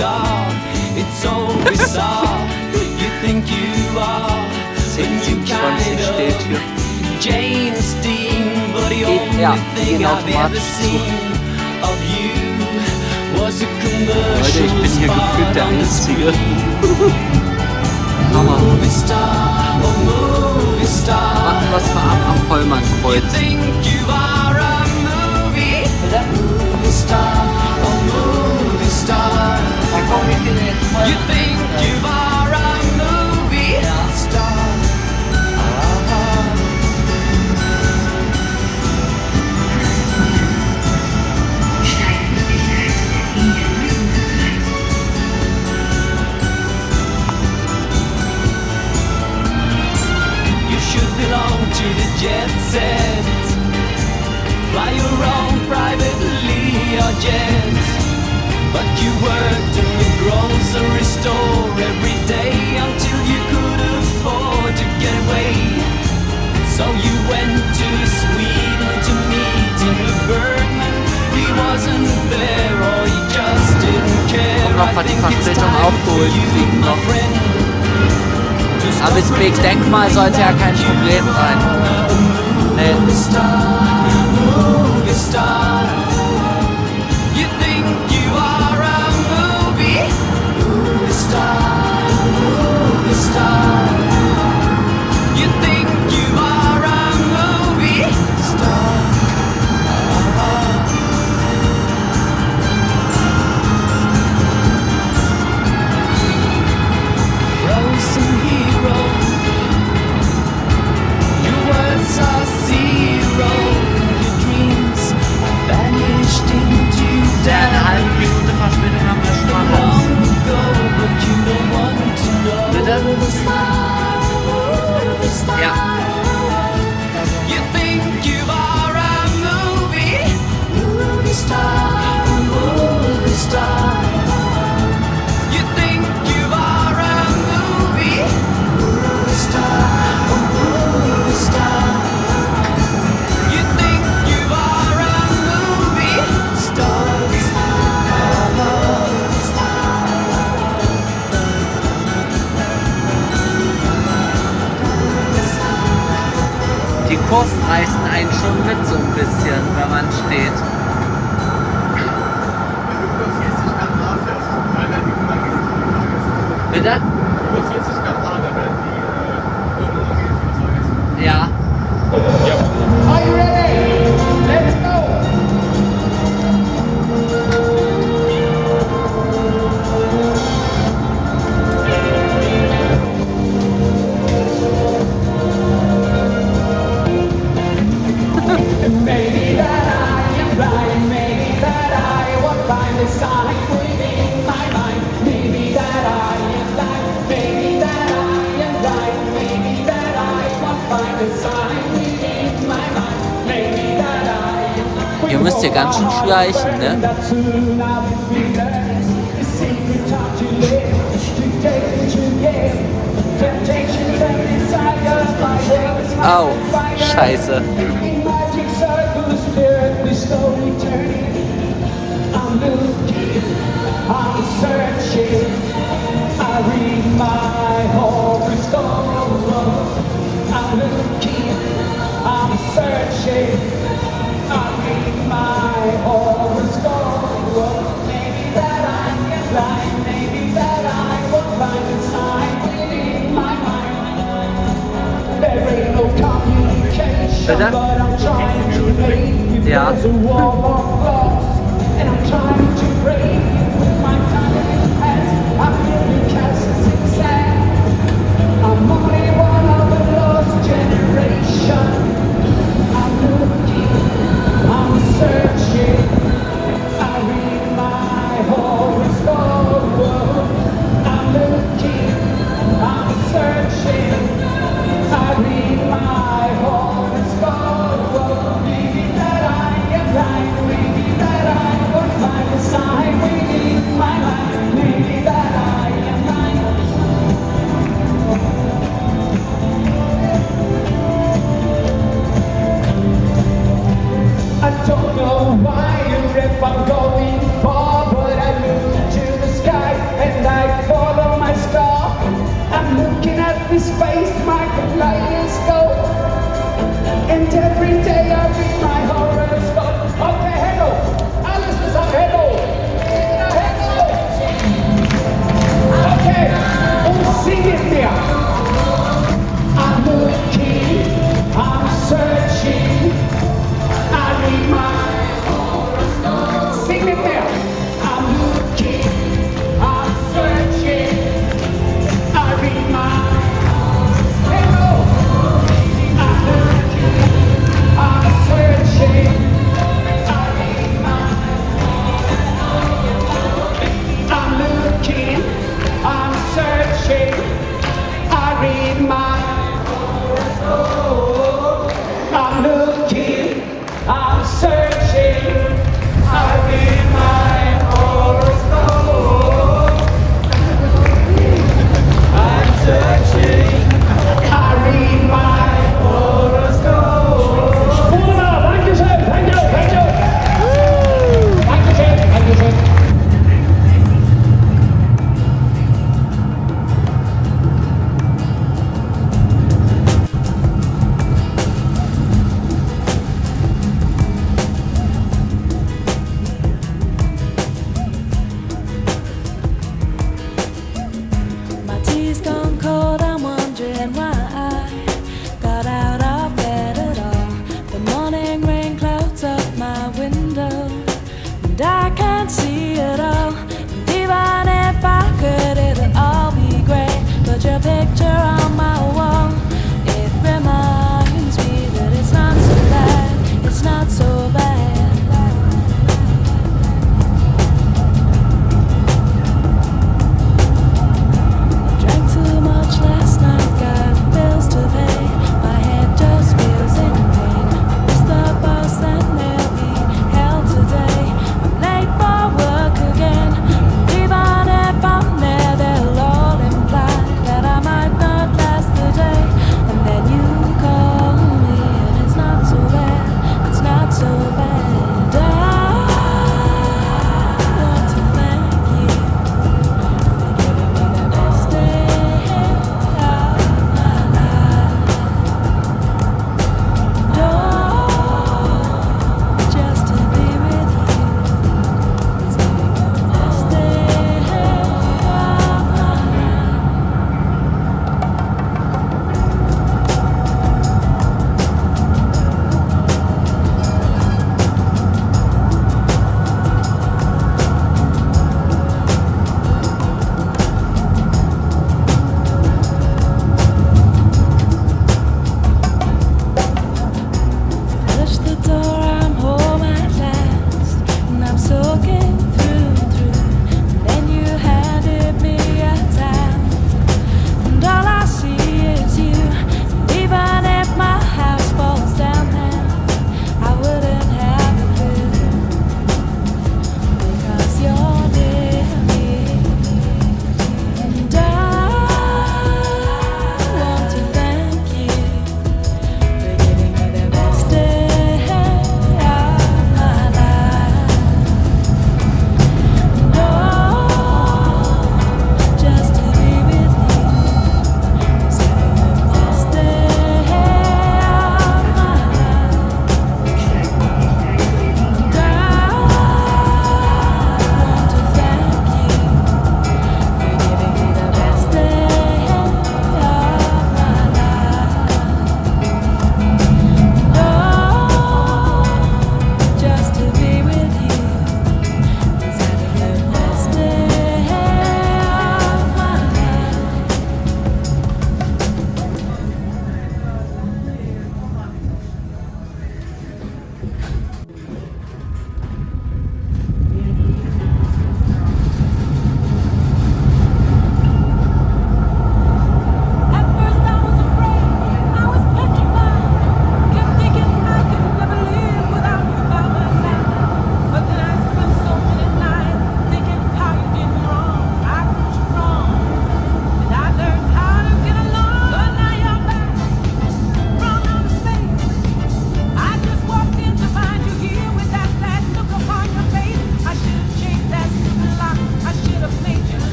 God, it's so bizarre. You think you are, and you kind steht hier. of James Dean, but the only thing I've ever seen of you was a commercial. Leute, ich bin hier gefühlt der Einzige. Hammer. Warten wir es mal ab am Vollmannkreuz. You think you are a movie star? You should belong to the jet set. Fly your own privately or jet. But you worked in the grocery store every day until you could afford to get away. So you went to Sweden to meet Ingmar Bergman. He wasn't there or he just didn't care. I think it's time for you, my friend. Aber das Big Denkmal sollte ja kein Problem sein. Nee. Movie star. You think you are a movie star, movie star. You think you are a movie star. Frozen hero, your words are zero. Your dreams vanished into Eine halbe Minute Verspätung haben wir schon mal raus. Bitte? Ja. You think you are a movie star, movie star. You think you are a movie star, movie star. You think you are a movie star. Die Kurven reißen einen schon mit so ein bisschen, wenn man steht. Bitte? Ja. Are you ready? Let's go! Maybe that I am blind, maybe that I won't find the sign within my mind. Maybe that I am blind, maybe that I am blind, maybe that I won't find the sign within my mind. Maybe that I am. Ihr müsst hier ganz schön schleichen, ne? Au, scheiße. Bitte? Ja. Maybe that I am blind.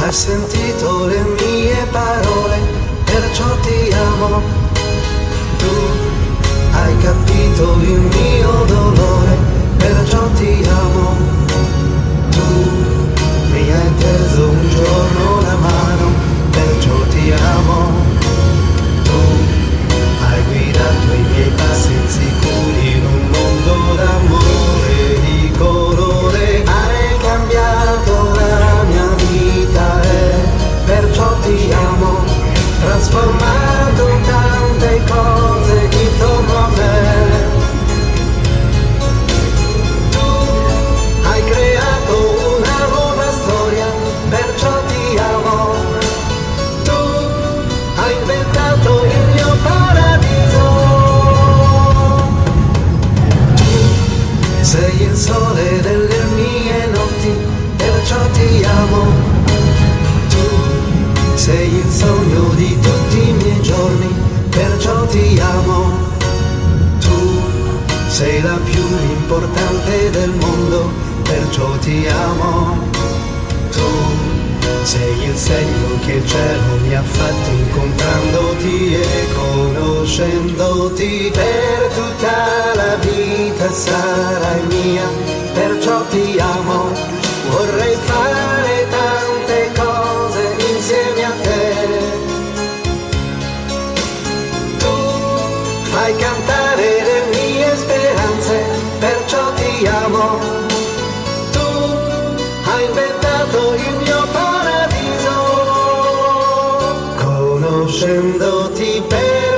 Hai sentito le mie parole, perciò ti amo. Tu hai capito il mio dolore, perciò ti amo. Tu mi hai teso un giorno la mano, perciò ti amo. Tu hai guidato i miei passi insicuri in un mondo d'amore e di colore. Hai cambiato la mia vita e perciò ti amo, trasformato tante cose intorno a me. Tu hai creato una nuova storia, perciò ti amo. Tu hai inventato il mio paradiso. Tu sei il sole delle mie notti, perciò ti amo. Sei il sogno di tutti i miei giorni, perciò ti amo. Tu sei la più importante del mondo, perciò ti amo. Tu sei il segno che il cielo mi ha fatto incontrandoti e conoscendoti. Per tutta la vita sarai mia, perciò ti amo. Vorrei fare tante cose insieme a te. Tu fai cantare le mie speranze, perciò ti amo. Tu hai inventato il mio paradiso, conoscendoti per